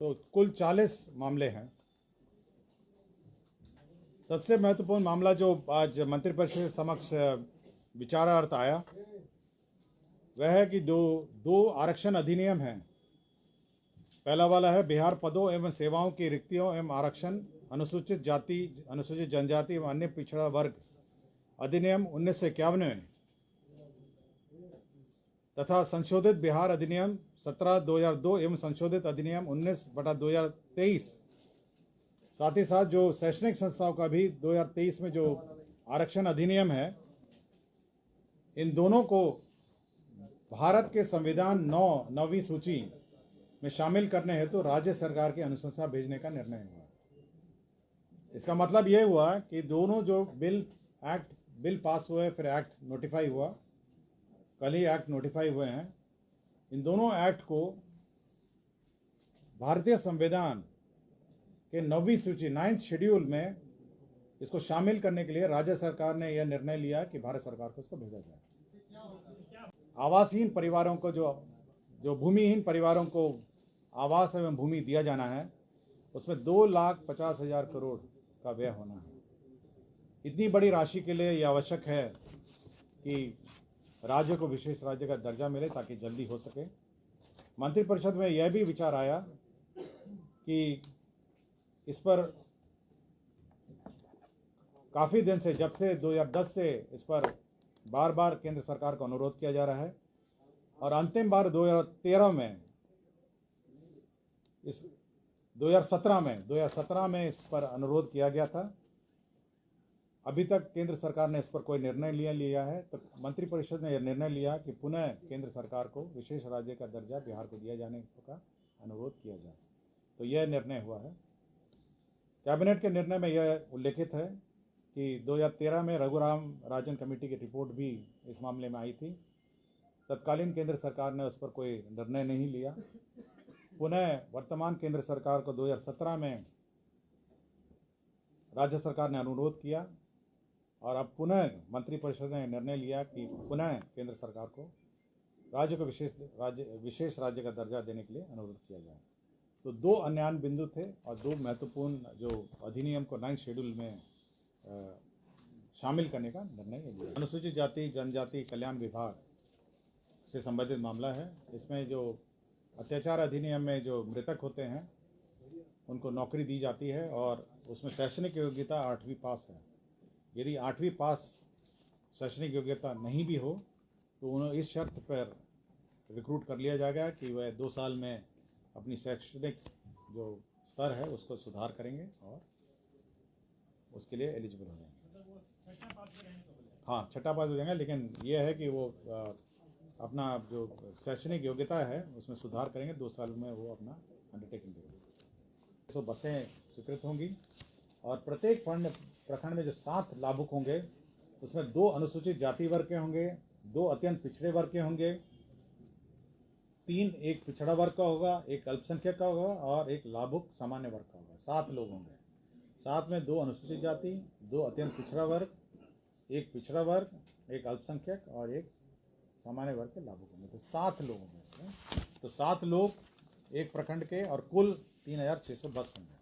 तो कुल 40 मामले हैं। सबसे महत्वपूर्ण मामला जो आज मंत्रिपरिषद के समक्ष विचारार्थ आया वह है कि दो आरक्षण अधिनियम हैं। पहला वाला है बिहार पदों एवं सेवाओं की रिक्तियों एवं आरक्षण अनुसूचित जाति, अनुसूचित जनजाति एवं अन्य पिछड़ा वर्ग अधिनियम 1951 में तथा संशोधित बिहार अधिनियम 17/2002 एवं संशोधित अधिनियम 19/2023। साथ ही साथ जो शैक्षणिक संस्थाओं का भी 2023 में जो आरक्षण अधिनियम है, इन दोनों को भारत के संविधान 9वीं सूची में शामिल करने हेतु राज्य सरकार की अनुशंसा भेजने का निर्णय हुआ। इसका मतलब यह हुआ कि दोनों जो बिल पास हुए, फिर एक्ट नोटिफाई हुआ, कल ही एक्ट नोटिफाई हुए हैं, इन दोनों एक्ट को भारतीय संविधान के 9वीं सूची 9th शेड्यूल में इसको शामिल करने के लिए राज्य सरकार ने यह निर्णय लिया कि भारत सरकार को इसको भेजा जाए। आवासहीन परिवारों को जो भूमिहीन परिवारों को आवास एवं भूमि दिया जाना है, उसमें 2,50,000 करोड़ का व्यय होना है। इतनी बड़ी राशि के लिए यह आवश्यक है कि राज्य को विशेष राज्य का दर्जा मिले ताकि जल्दी हो सके। मंत्रिपरिषद में यह भी विचार आया कि इस पर काफ़ी दिन से, जब से 2010 से इस पर बार बार केंद्र सरकार को अनुरोध किया जा रहा है और अंतिम बार 2017 में इस पर अनुरोध किया गया था। अभी तक केंद्र सरकार ने इस पर कोई निर्णय लिया है, तो मंत्रिपरिषद ने यह निर्णय लिया कि पुनः केंद्र सरकार को विशेष राज्य का दर्जा बिहार को दिया जाने का अनुरोध किया जाए। तो यह निर्णय हुआ है। कैबिनेट के निर्णय में यह उल्लेखित है कि 2013 में रघुराम राजन कमेटी की रिपोर्ट भी इस मामले में आई थी। तत्कालीन केंद्र सरकार ने उस पर कोई निर्णय नहीं लिया। पुनः वर्तमान केंद्र सरकार को 2017 में राज्य सरकार ने अनुरोध किया और अब पुनः मंत्रिपरिषद ने निर्णय लिया कि पुनः केंद्र सरकार को राज्य को विशेष राज्य का दर्जा देने के लिए अनुरोध किया जाए। तो दो अन्यान बिंदु थे और दो महत्वपूर्ण जो अधिनियम को 9th शेड्यूल में शामिल करने का निर्णय लिया। अनुसूचित जाति जनजाति कल्याण विभाग से संबंधित मामला है। इसमें जो अत्याचार अधिनियम में जो मृतक होते हैं उनको नौकरी दी जाती है और उसमें शैक्षणिक योग्यता 8वीं पास है। यदि 8वीं पास शैक्षणिक योग्यता नहीं भी हो तो उन्हें इस शर्त पर रिक्रूट कर लिया जाएगा कि वह 2 साल में अपनी शैक्षणिक जो स्तर है उसको सुधार करेंगे और उसके लिए एलिजिबल हो जाएंगे। हाँ, छठा पास हो जाएंगे, लेकिन यह है कि वो अपना जो शैक्षणिक योग्यता है उसमें सुधार करेंगे। 2 साल में वो अपना अंडरटेकिंग देंगे। तो बसें स्वीकृत होंगी और प्रत्येक प्रखंड में जो 7 लाभुक होंगे उसमें 2 अनुसूचित जाति वर्ग के होंगे, 2 अत्यंत पिछड़े वर्ग के होंगे, 3 एक पिछड़ा वर्ग का होगा, 1 अल्पसंख्यक का होगा और 1 लाभुक सामान्य वर्ग का होगा। 7 लोग होंगे। 7 में 2 अनुसूचित जाति, 2 अत्यंत पिछड़ा वर्ग, 1 पिछड़ा वर्ग, 1 अल्पसंख्यक और 1 सामान्य वर्ग के लाभुक होंगे। तो 7 लोग होंगे इसमें। तो 7 लोग एक प्रखंड के और कुल 3,600 बस होंगे।